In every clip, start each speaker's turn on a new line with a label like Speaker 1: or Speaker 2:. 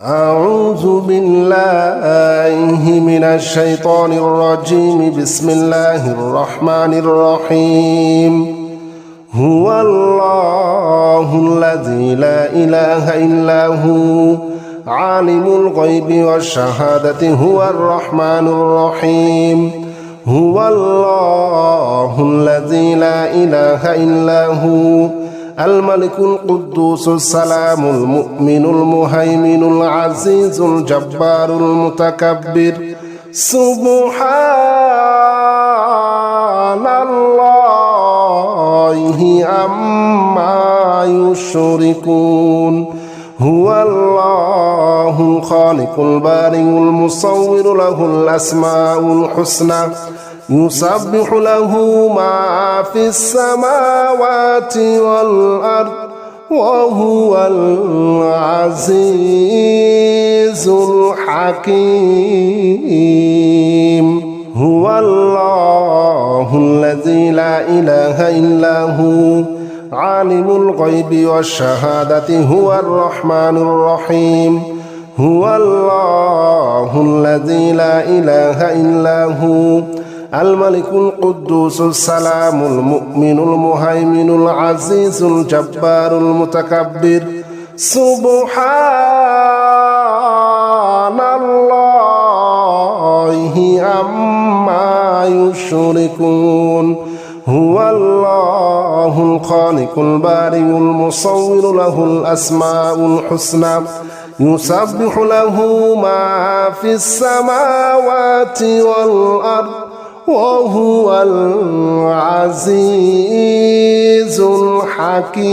Speaker 1: أعوذ بالله من الشيطان الرجيم. بسم الله الرحمن الرحيم. هو الله الذي لا إله إلا هو عالم الغيب والشهادة هو الرحمن الرحيم. هو الله الذي لا إله إلا هو الملك القدوس السلام المؤمن المهيمن العزيز الجبار المتكبر. سبحان الله عما يشركون. هو الله الخالق البارئ المصور له الأسماء الحسنى يسبح له ما في السماوات والأرض وهو العزيز الحكيم. هو الله الذي لا إله إلا هو عالم الغيب والشهادة هو الرحمن الرحيم. هو الله الذي لا إله إلا هو الملك القدوس السلام المؤمن المهيمن العزيز الجبار المتكبر. سبحان الله عما يشركون. هو الله الخالق البارئ المصور له الأسماء الحسنى يسبح له ما في السماوات والأرض وهو العزيز الحكيم.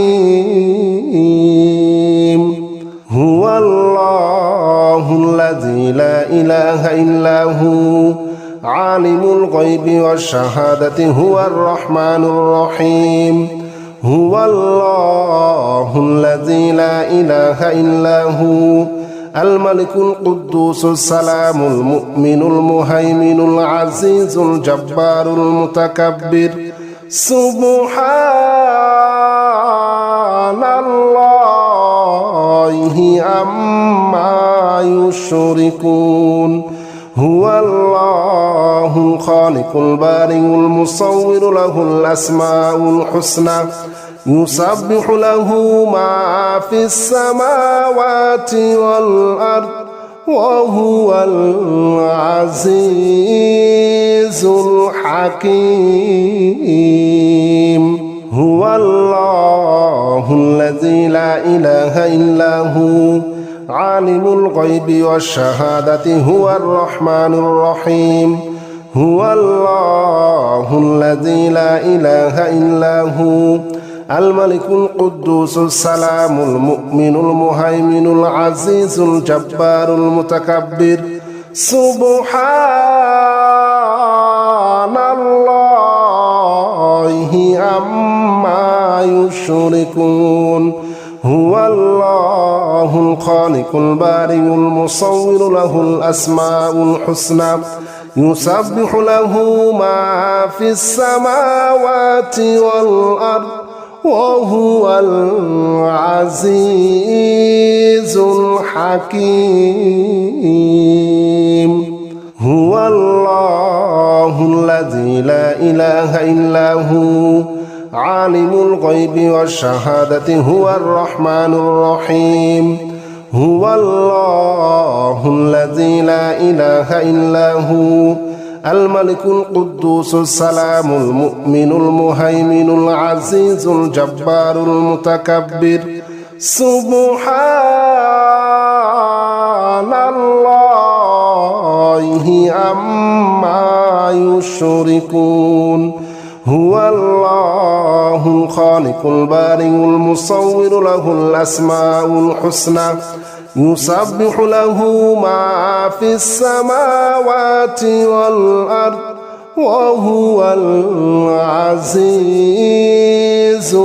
Speaker 1: هو الله الذي لا إله إلا هو عالم الغيب والشهادة هو الرحمن الرحيم. هو الله الذي لا إله إلا هو الملك القدوس السلام المؤمن المهيمن العزيز الجبار المتكبر. سبحان الله عما يشركون. هو الله الخالق البارئ المصور له الأسماء الحسنى يسبح له ما في السماوات والأرض وهو العزيز الحكيم. هو الله الذي لا إله إلا هو عالم الغيب والشهادة هو الرحمن الرحيم. هو الله الذي لا إله إلا هو الملك القدوس السلام المؤمن المهيمن العزيز الجبار المتكبر. سبحان الله عما يشركون. هو الله الخالق البارئ المصور له الأسماء الحسنى يسبح له ما في السماوات والأرض وهو العزيز الحكيم. هو الله الذي لا إله إلا هو عالم الغيب والشهادة هو الرحمن الرحيم. هو الله الذي لا إله إلا هو الملك القدوس السلام المؤمن المهيمن العزيز الجبار المتكبر. سبحان الله عما يشركون. هو الله الخالق البارئ المصور له الأسماء الحسنى يسبح له ما في السماوات والأرض وهو العزيز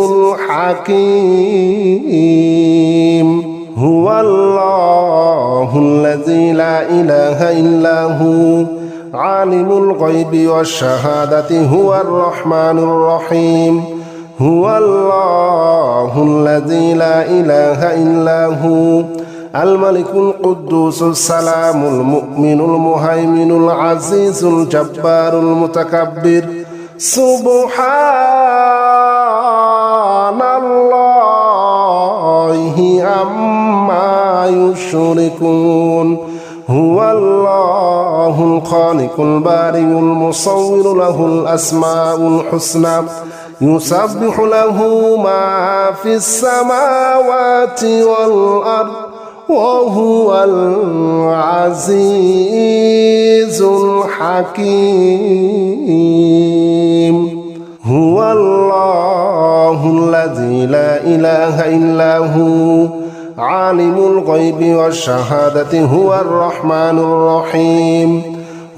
Speaker 1: الحكيم. هو الله الذي لا إله إلا هو عالم الغيب والشهادة هو الرحمن الرحيم. هو الله الذي لا إله إلا هو الملك القدوس السلام المؤمن المهيمن العزيز الجبار المتكبر سبحان الله عما يشركون هو الله الخالق البارئ المصور له الأسماء الحسنى يسبح له ما في السماوات والأرض وهو العزيز الحكيم هو الله الذي لا إله إلا هو عالم الغيب والشهادة هو الرحمن الرحيم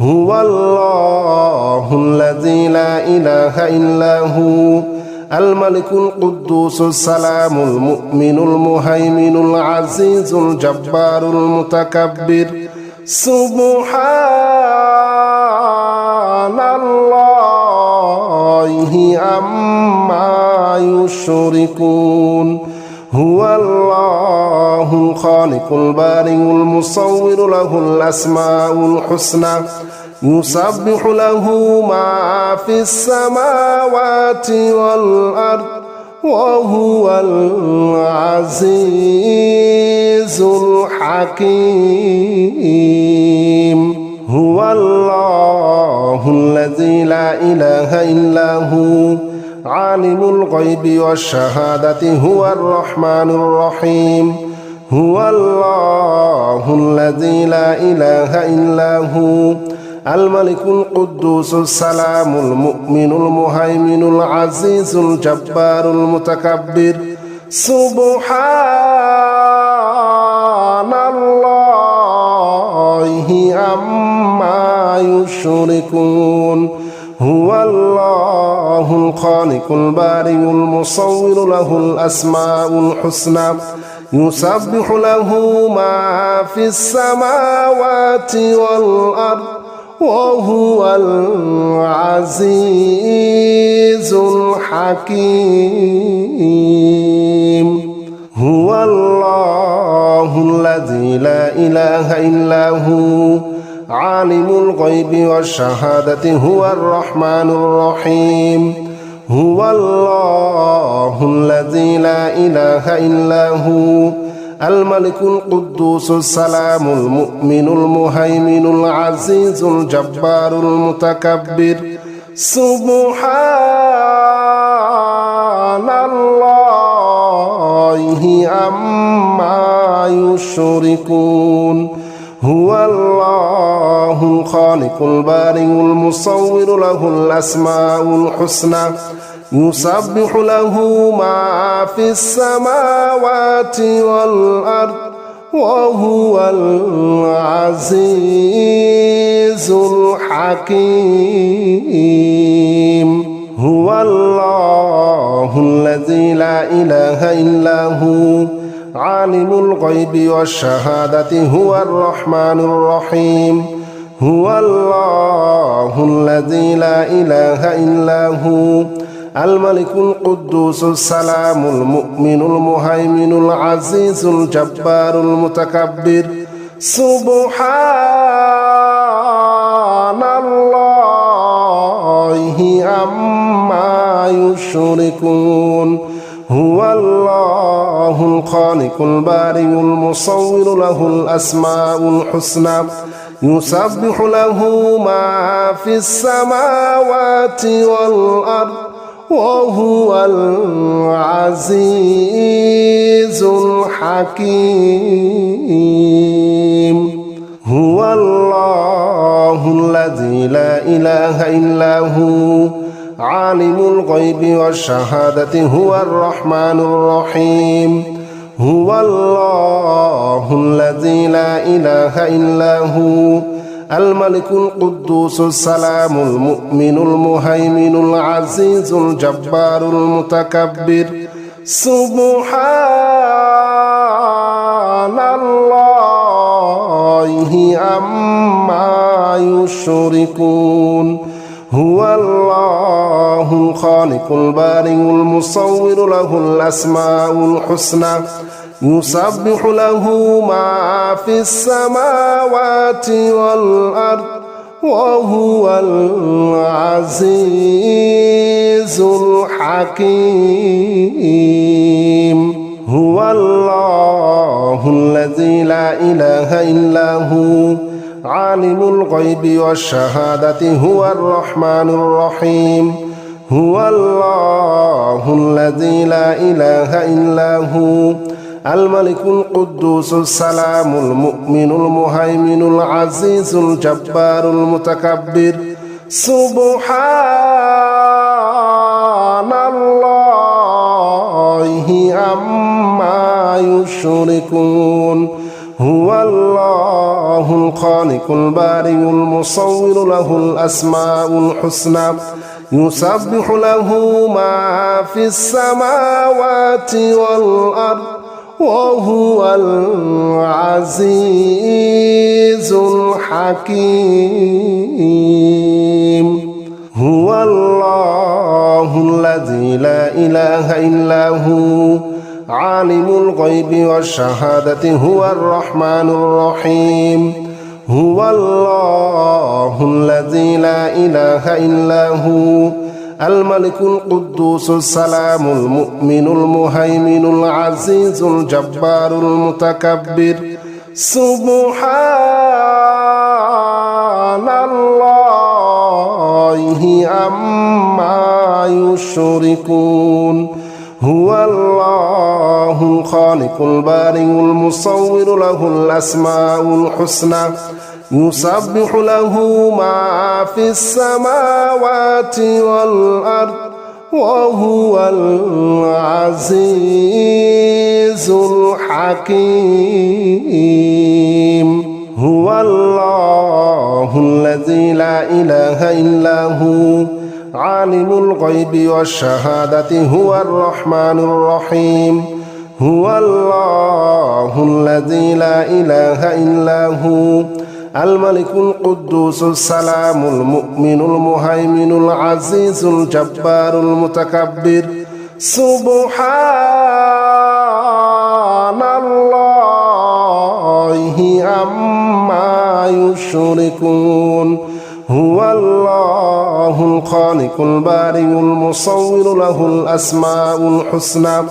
Speaker 1: هو الله الذي لا إله إلا هو الملك القدوس السلام المؤمن المهيمن العزيز الجبار المتكبر سبحان الله عما يشركون هو الله الخالق البارئ المصور له الأسماء الحسنى يسبح له ما في السماوات والأرض وهو العزيز الحكيم هو الله الذي لا إله إلا هو عالم الغيب والشهادة هو الرحمن الرحيم هو الله الذي لا إله إلا هو الملك القدوس السلام المؤمن المهيمن العزيز الجبار المتكبر سبحان الله عما يشركون هو الله الخالق البارئ المصور له الأسماء الحسنى يسبح له ما في السماوات والأرض وهو العزيز الحكيم هو الله الذي لا إله إلا هو عالم الغيب والشهادة هو الرحمن الرحيم هو الله الذي لا إله إلا هو الملك القدوس السلام المؤمن المهيمن العزيز الجبار المتكبر سبحان الله عما يشركون هو الله الخالق البارئ المصور له الأسماء الحسنى يسبح له ما في السماوات والأرض وهو العزيز الحكيم هو الله الذي لا إله إلا هو عالم الغيب والشهادة هو الرحمن الرحيم هو الله الذي لا إله إلا هو الملك القدوس السلام المؤمن المهيمن العزيز الجبار المتكبر سبحان الله عما يشركون هو الله الخالق البارئ المصور له الأسماء الحسنى يسبح له ما في السماوات والأرض وهو العزيز الحكيم هو الله الذي لا إله إلا هو عالم الغيب والشهادة هو الرحمن الرحيم هو الله الذي لا إله إلا هو الملك القدوس السلام المؤمن المهيمن العزيز الجبار المتكبر سبحان الله عما يشركون هو الله الخالق البارئ المصور له الأسماء الحسنى يسبح له ما في السماوات والأرض وهو العزيز الحكيم هو الله الذي لا إله إلا هو عالم الغيب والشهادة هو الرحمن الرحيم هو الله الذي لا إله إلا هو الملك القدوس السلام المؤمن المهيمن العزيز الجبار المتكبر سبحان الله عما يشركون هو الله الخالق البارئ المصور له الأسماء الحسنى يسبح له ما في السماوات والأرض وهو العزيز الحكيم هو الله الذي لا إله إلا هو عالم الغيب والشهادة هو الرحمن الرحيم هو الله الذي لا إله إلا هو الملك القدوس السلام المؤمن المهيمن العزيز الجبار المتكبر سبحان الله عما يشركون هو الله الخالق البارئ المصور له الأسماء الحسنى يسبح له ما في السماوات والأرض وهو العزيز الحكيم هو الله الذي لا إله إلا هو عالم الغيب والشهادة هو الرحمن الرحيم هو الله الذي لا إله إلا هو الملك القدوس السلام المؤمن المهيمن العزيز الجبار المتكبر سبحان الله عما يشركون هو الله الخالق البارئ المصور له الأسماء الحسنى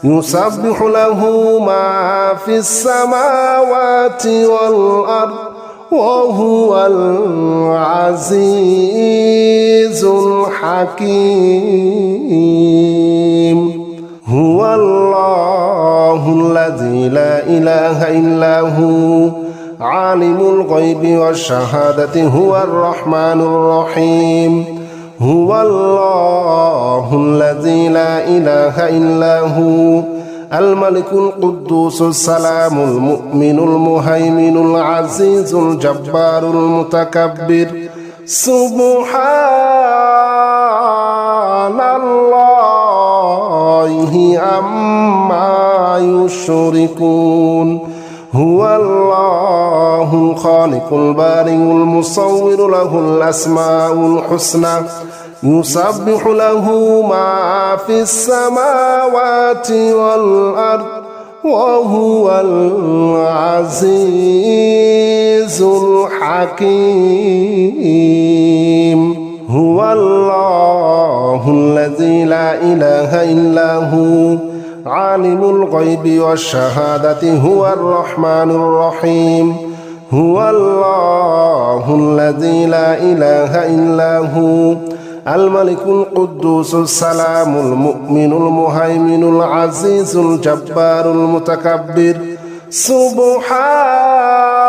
Speaker 1: يسبح له ما في السماوات والأرض وهو العزيز الحكيم هو الله الذي لا إله إلا هو عالم الغيب والشهادة هو الرحمن الرحيم هو الله الذي لا إله إلا هو الملك القدوس السلام المؤمن المهيمن العزيز الجبار المتكبر سبحان الله عما يشركون هو الله الخالق البارئ المصور له الأسماء الحسنى يسبح له ما في السماوات والأرض وهو العزيز الحكيم هو الله الذي لا إله إلا هو عالم الغيب والشهادة هو الرحمن الرحيم هو الله الذي لا إله إلا هو الملك القدوس السلام المؤمن المهيمن العزيز الجبار المتكبر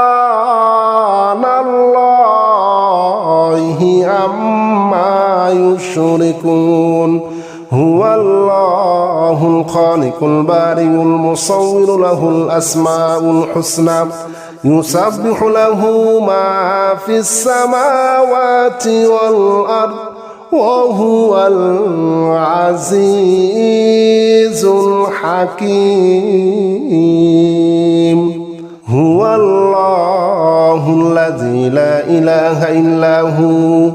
Speaker 1: سبحان الله عما يشركون هو الله الخالق البارئ المصور له الأسماء الحسنى يسبح له ما في السماوات والأرض وهو العزيز الحكيم هو الله الذي لا إله إلا هو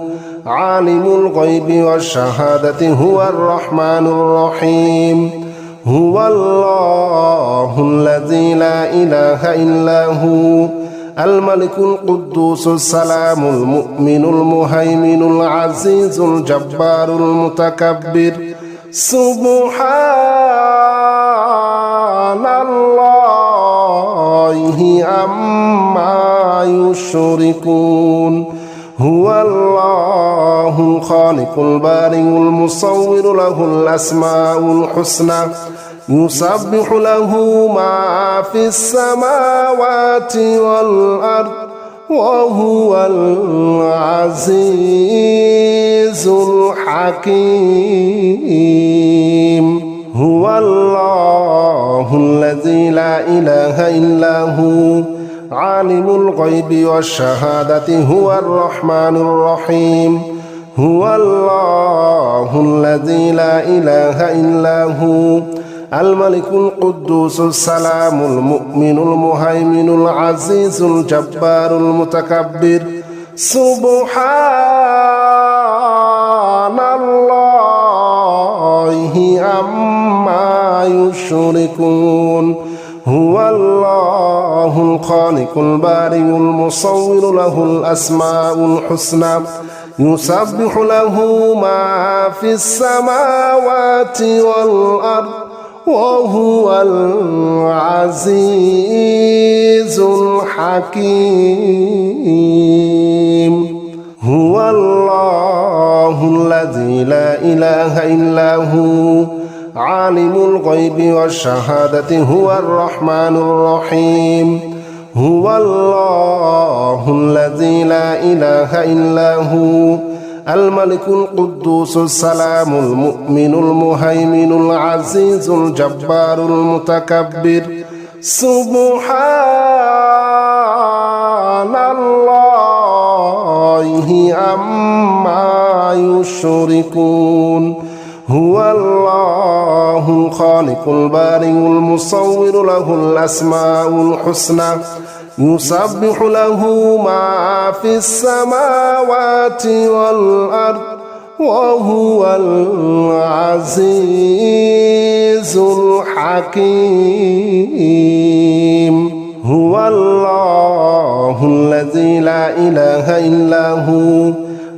Speaker 1: عالم الغيب والشهادة هو الرحمن الرحيم هو الله الذي لا إله إلا هو الملك القدوس السلام المؤمن المهيمن العزيز الجبار المتكبر سبحان الله عما يشركون هو الله الخالق البارئ المصور له الأسماء الحسنى يسبح له ما في السماوات والأرض وهو العزيز الحكيم هو الله الذي لا إله إلا هو عالم الغيب والشهادة هو الرحمن الرحيم هو الله الذي لا إله إلا هو الملك القدوس السلام المؤمن المهيمن العزيز الجبار المتكبر سبحان الله عما يشركون هو الله الخالق البارئ المصور له الأسماء الحسنى يسبح له ما في السماوات والأرض وهو العزيز الحكيم هو الله الذي لا إله إلا هو عالم الغيب والشهادة هو الرحمن الرحيم هو الله الذي لا إله إلا هو الملك القدوس السلام المؤمن المهيمن العزيز الجبار المتكبر سبحان الله عما يشركون هو الله الخالق البارئ المصور له الأسماء الحسنى يسبح له ما في السماوات والأرض وهو العزيز الحكيم هو الله الذي لا إله إلا هو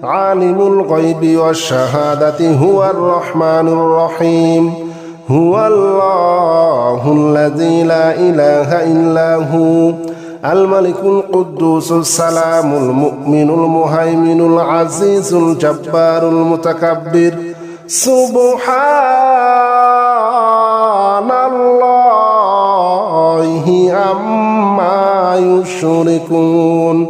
Speaker 1: عالم الغيب والشهادة هو الرحمن الرحيم هو الله الذي لا إله إلا هو الملك القدوس السلام المؤمن المهيمن العزيز الجبار المتكبر سبحان الله عما يشركون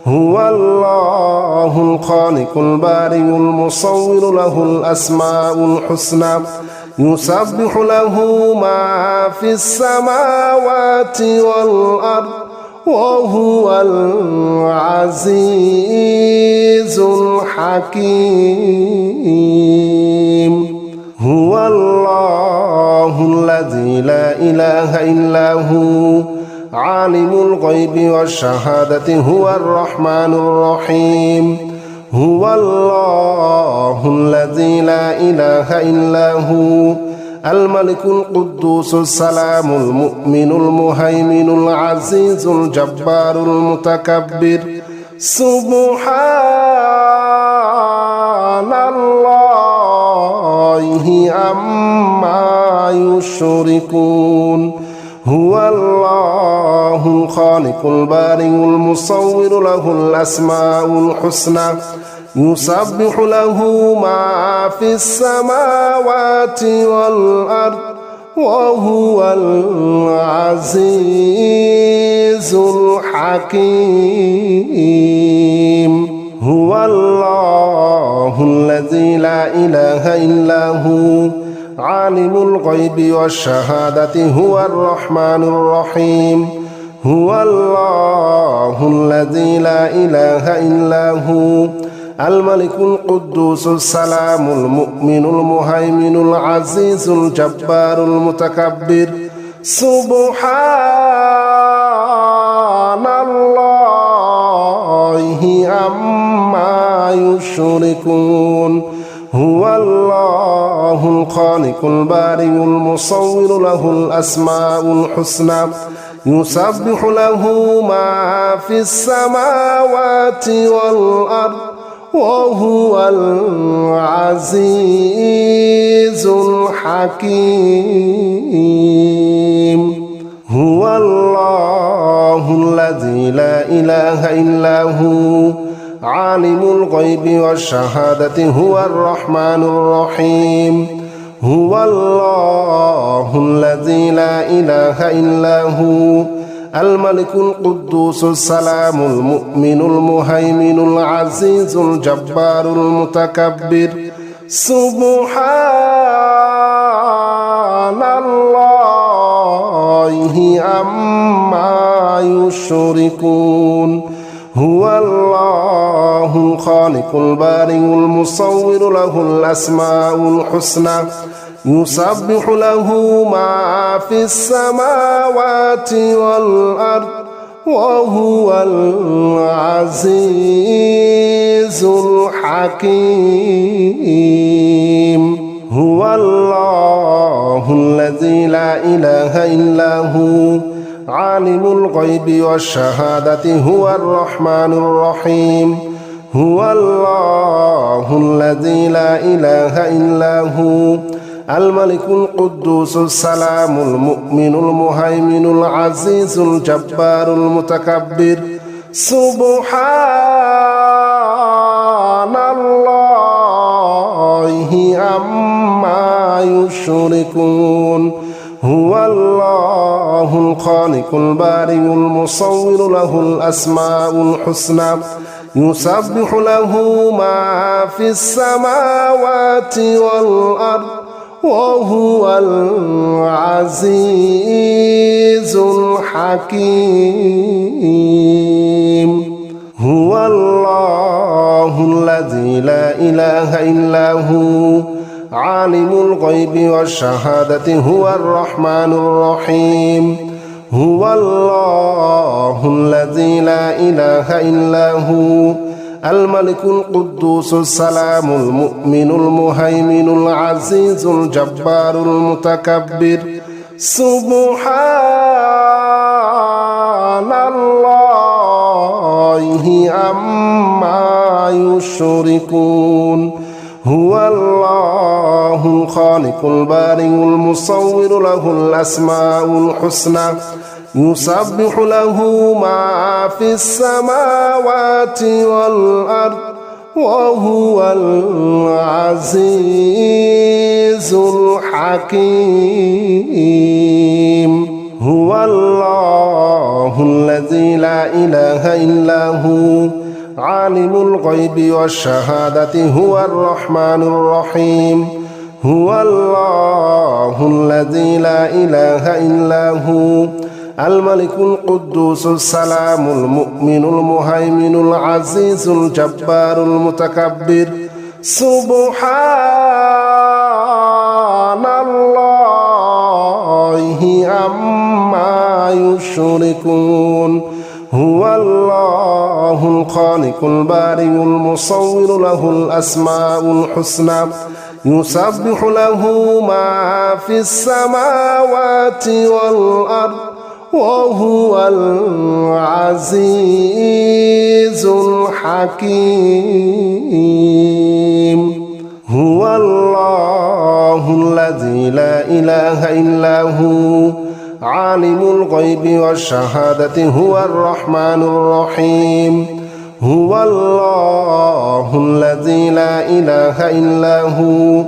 Speaker 1: هو الله الخالق البارئ المصور له الأسماء الحسنى يسبح له ما في السماوات والأرض وهو العزيز الحكيم هو الله الذي لا إله إلا هو عالم الغيب والشهادة هو الرحمن الرحيم هو الله الذي لا إله إلا هو الملك القدوس السلام المؤمن المهيمن العزيز الجبار المتكبر سبحان الله عما يشركون هو الله الخالق البارئ المصور له الأسماء الحسنى يسبح له ما في السماوات والأرض وهو العزيز الحكيم هو الله الذي لا إله إلا هو عالم الغيب والشهادة هو الرحمن الرحيم هو الله الذي لا إله إلا هو الملك القدوس السلام المؤمن المهيمن العزيز الجبار المتكبر سبحان الله عما يشركون هو الله الخالق البارئ المصور له الأسماء الحسنى يسبح له ما في السماوات والأرض وهو العزيز الحكيم هو الله الذي لا إله إلا هو عالم الغيب والشهادة هو الرحمن الرحيم هو الله الذي لا إله إلا هو الملك القدوس السلام المؤمن المهيمن العزيز الجبار المتكبر سبحان الله عما يشركون هو الله الخالق البارئ المصور له الأسماء الحسنى يسبح له ما في السماوات والأرض وهو العزيز الحكيم هو الله الذي لا إله إلا هو عالم الغيب والشهادة هو الرحمن الرحيم هو الله الذي لا إله إلا هو الملك القدوس السلام المؤمن المهيمن العزيز الجبار المتكبر سبحان الله عما يشركون هو الله الخالق البارئ المصور له الأسماء الحسنى يسبح له ما في السماوات والأرض وهو العزيز الحكيم هو الله الذي لا إله إلا هو عالم الغيب والشهادة هو الرحمن الرحيم هو الله الذي لا إله إلا هو الملك القدوس السلام المؤمن المهيمن العزيز الجبار المتكبر سبحان الله عما يشركون هو الله الخالق البارئ المصور له الأسماء الحسنى يسبح له ما في السماوات والأرض وهو العزيز الحكيم هو الله الذي لا إله إلا هو عالم الغيب والشهادة هو الرحمن الرحيم هو الله الذي لا إله إلا هو الملك القدوس السلام المؤمن المهيمن العزيز الجبار المتكبر سبحان الله عما يشركون هو الله الخالق البارئ المصور له الأسماء الحسنى يسبح له ما في السماوات والأرض وهو العزيز الحكيم هو الله الذي لا إله إلا هو عالم الغيب والشهادة هو الرحمن الرحيم هو الله الذي لا إله إلا هو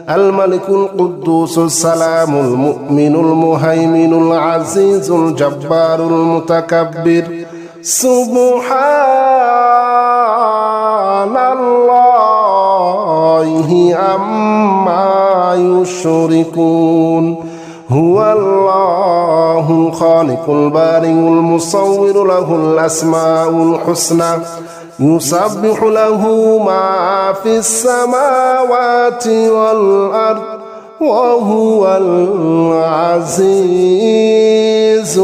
Speaker 1: الملك القدوس السلام المؤمن المهيمن العزيز الجبار المتكبر سبحان الله عما يشركون هو الله الخالق البارئ المصور له الأسماء الحسنى يسبح له ما في السماوات والأرض وهو العزيز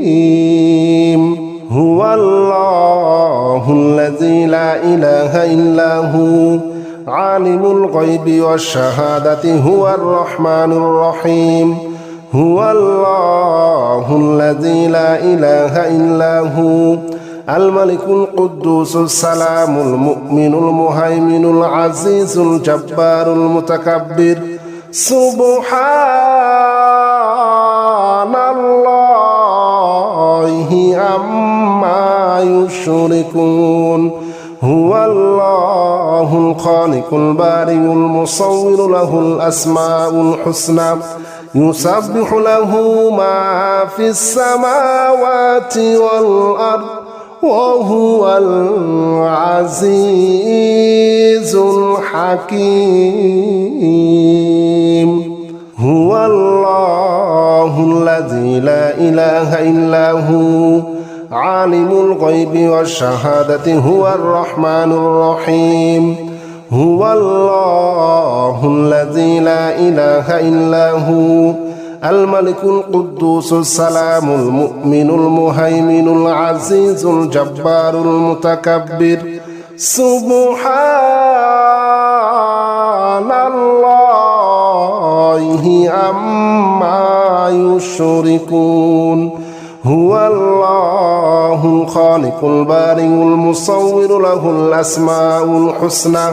Speaker 1: الحكيم هو الله الذي لا إله إلا هو عالم الغيب والشهادة هو الرحمن الرحيم هو الله الذي لا إله إلا هو الملك القدوس السلام المؤمن المهيمن العزيز الجبار المتكبر سبحان الله عما يشركون هو الله الخالق البارئ المصور له الأسماء الحسنى يسبح له ما في السماوات والأرض وهو العزيز الحكيم هو الله الذي لا إله إلا هو عالم الغيب والشهادة هو الرحمن الرحيم هو الله الذي لا إله إلا هو الملك القدوس السلام المؤمن المهيمن العزيز الجبار المتكبر سبحان الله عما يشركون هو الله الخالق البارئ المصور له الأسماء الحسنى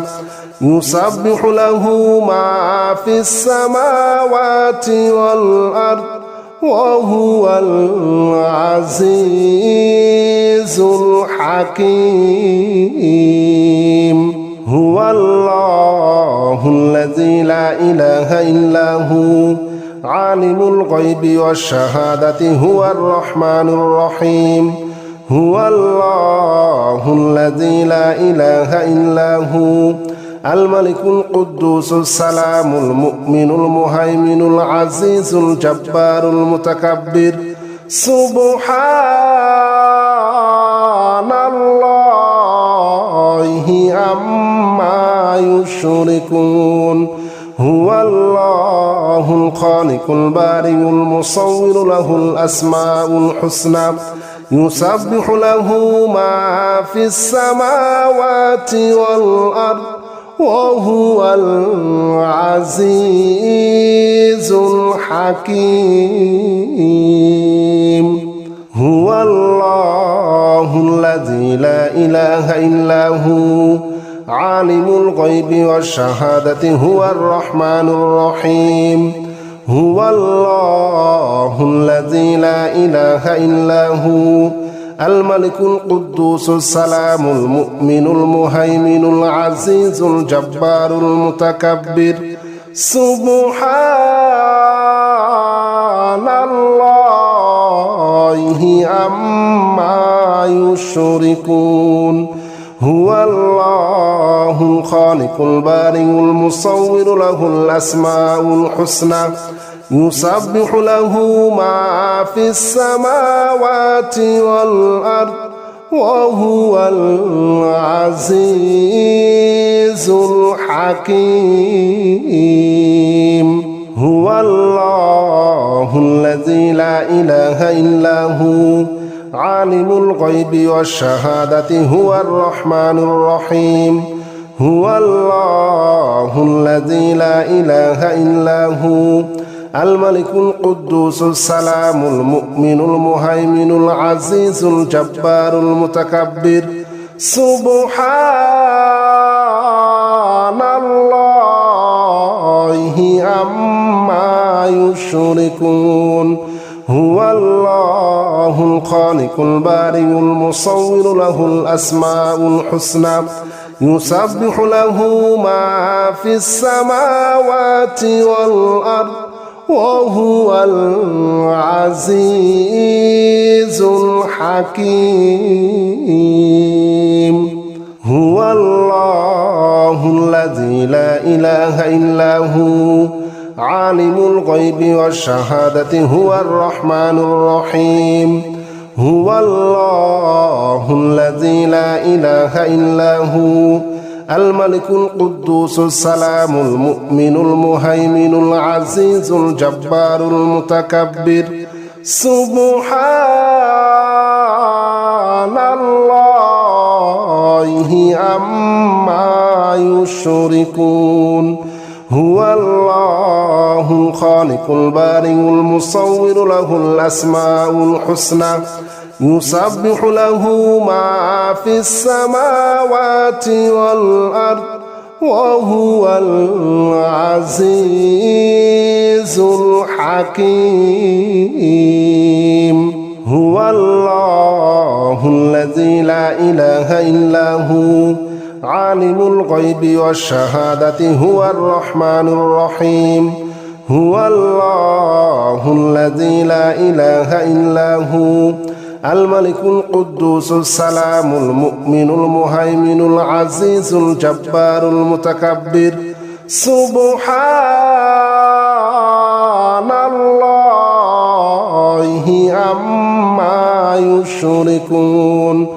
Speaker 1: يسبح له ما في السماوات والأرض وهو العزيز الحكيم هو الله الذي لا إله إلا هو عالم الغيب والشهادة هو الرحمن الرحيم هو الله الذي لا إله إلا هو الملك القدوس السلام المؤمن المهيمن العزيز الجبار المتكبر سبحان الله عما يشركون هو الله الخالق البارئ المصور له الأسماء الحسنى يسبح له ما في السماوات والأرض وهو العزيز الحكيم هو الله الذي لا إله إلا هو عالم الغيب والشهادة هو الرحمن الرحيم هو الله الذي لا إله إلا هو الملك القدوس السلام المؤمن المهيمن العزيز الجبار المتكبر سبحان الله عما يشركون هو الله الخالق البارئ المصور له الأسماء الحسنى يسبح له ما في السماوات والأرض وهو العزيز الحكيم هو الله الذي لا إله إلا هو عالم الغيب والشهادة هو الرحمن الرحيم هو الله الذي لا إله إلا هو الملك القدوس السلام المؤمن المهيمن العزيز الجبار المتكبر سبحان الله عما يشركون هو الله الخالق البارئ المصور له الأسماء الحسنى يسبح له ما في السماوات والأرض وهو العزيز الحكيم هو الله الذي لا إله إلا هو عالم الغيب والشهادة هو الرحمن الرحيم هو الله الذي لا إله إلا هو الملك القدوس السلام المؤمن المهيمن العزيز الجبار المتكبر سبحان الله عما يشركون هو الله الخالق البارئ المصور له الأسماء الحسنى يسبح له ما في السماوات والأرض وهو العزيز الحكيم هو الله الذي لا إله إلا هو عالم الغيب والشهادة هو الرحمن الرحيم هو الله الذي لا إله إلا هو الملك القدوس السلام المؤمن المهيمن العزيز الجبار المتكبر سبحان الله عما يشركون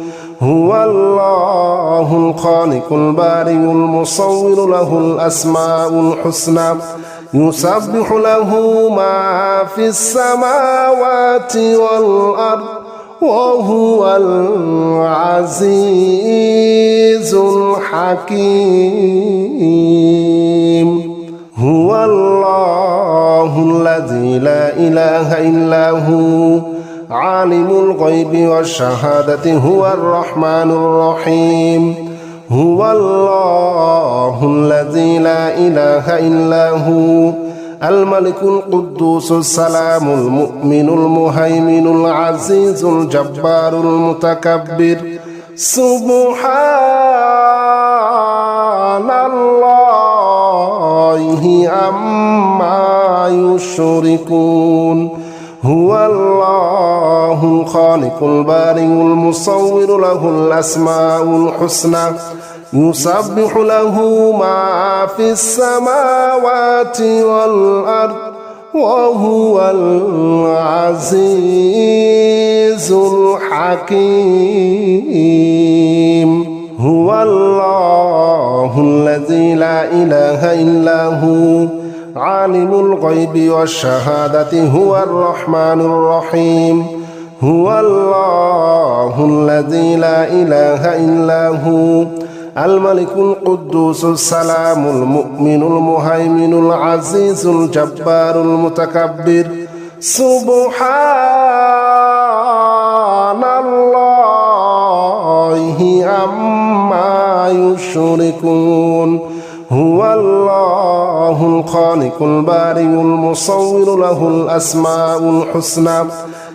Speaker 1: هو الله الخالق البارئ المصور له الأسماء الحسنى يسبح له ما في السماوات والأرض وهو العزيز الحكيم هو الله الذي لا إله إلا هو عالم الغيب والشهادة هو الرحمن الرحيم هو الله الذي لا إله إلا هو الملك القدوس السلام المؤمن المهيمن العزيز الجبار المتكبر سبحان الله عما يشركون هو الله الخالق البارئ المصور له الأسماء الحسنى يسبح له ما في السماوات والأرض وهو العزيز الحكيم هو الله الذي لا إله إلا هو عالم الغيب والشهادة هو الرحمن الرحيم هو الله الذي لا إله إلا هو الملك القدوس السلام المؤمن المهيمن العزيز الجبار المتكبر سبحان الله عما يشركون هو الله الخالق البارئ المصور له الأسماء الحسنى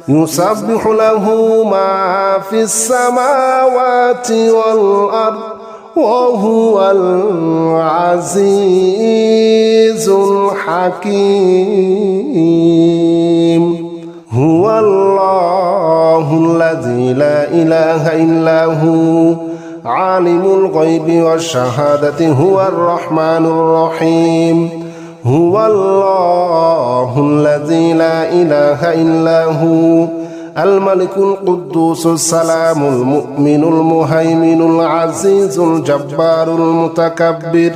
Speaker 1: يسبح له ما في السماوات والأرض وهو العزيز الحكيم هو الله الذي لا إله إلا هو عالم الغيب والشهادة هو الرحمن الرحيم هو الله الذي لا إله إلا هو الملك القدوس السلام المؤمن المهيمن العزيز الجبار المتكبر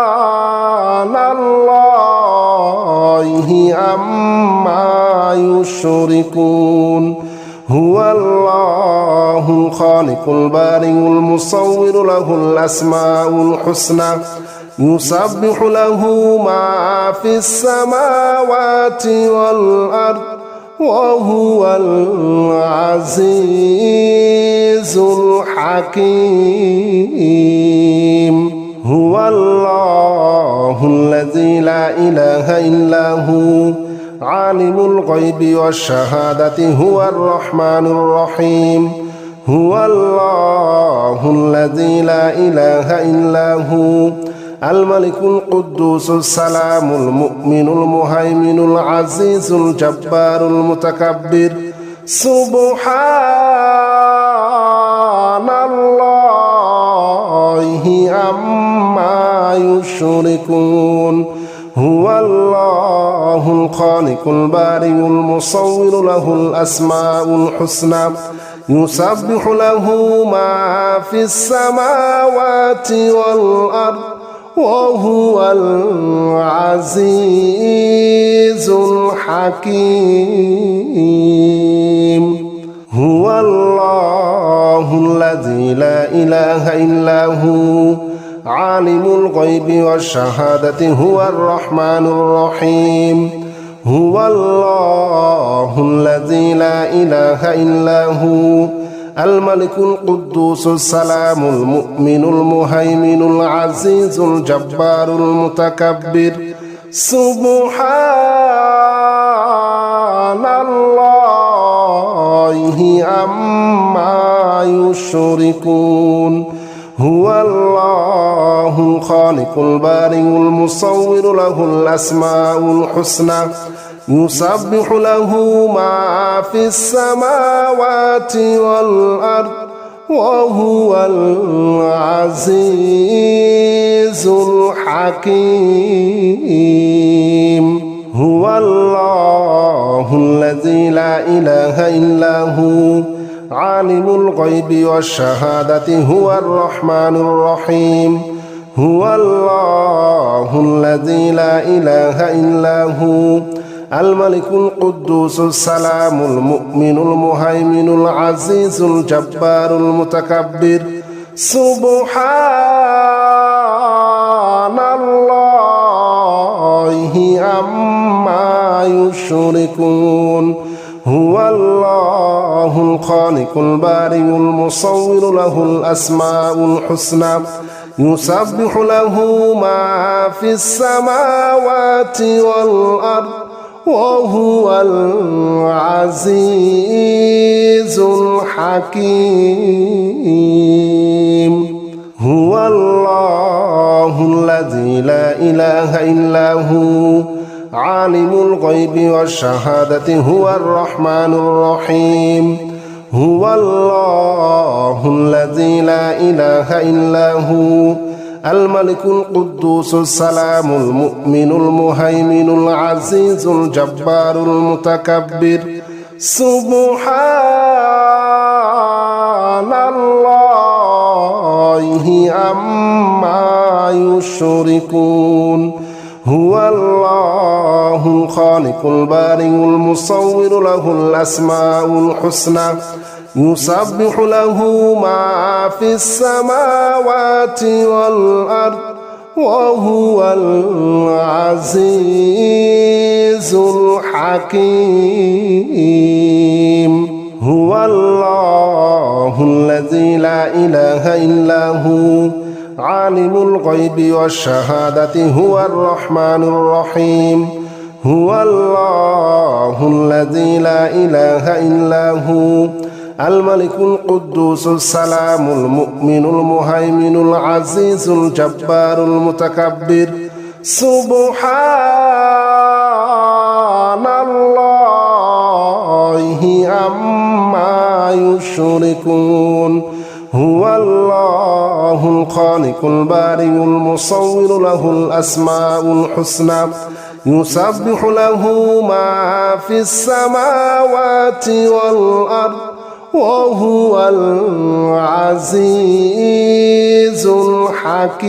Speaker 1: سبحان الله عما يشركون هو الله الخالق البارئ المصور له الأسماء الحسنى يسبح له ما في السماوات والأرض وهو العزيز الحكيم هو الله الذي لا إله إلا هو عالم الغيب والشهادة هو الرحمن الرحيم هو الله الذي لا إله إلا هو الملك القدوس السلام المؤمن المهيمن العزيز الجبار المتكبر سبحان الله عما يشركون هو الله الخالق البارئ المصور له الأسماء الحسنى يسبح له ما في السماوات والأرض وهو العزيز الحكيم هو الله الذي لا إله إلا هو عالم الغيب والشهادة هو الرحمن الرحيم هو الله الذي لا إله إلا هو الملك القدوس السلام المؤمن المهيمن العزيز الجبار المتكبر سبحان الله عما يشركون هو الله الخالق البارئ المصور له الأسماء الحسنى يسبح له ما في السماوات والأرض وهو العزيز الحكيم هو الله الذي لا إله إلا هو عالم الغيب والشهادة هو الرحمن الرحيم هو الله الذي لا إله إلا هو الملك القدوس السلام المؤمن المهيمن العزيز الجبار المتكبر سبحان الله عما يشركون هو الله الخالق البارئ المصور له الأسماء الحسنى يسبح له ما في السماوات والأرض وهو العزيز الحكيم هو الله الذي لا إله إلا هو عالم الغيب والشهادة هو الرحمن الرحيم هو الله الذي لا إله إلا هو الملك القدوس السلام المؤمن المهيمن العزيز الجبار المتكبر سبحان الله عما يشركون هو الله الخالق البارئ المصور له الأسماء الحسنى يسبح له ما في السماوات والأرض وهو العزيز الحكيم هو الله الذي لا إله إلا هو عالم الغيب والشهادة هو الرحمن الرحيم هو الله الذي لا إله إلا هو الملك القدوس السلام المؤمن المهيمن العزيز الجبار المتكبر سبحان الله عما يشركون هو الله الخالق البارئ المصور له الأسماء الحسنى يسبح له ما في السماوات والأرض وهو العزيز الحكيم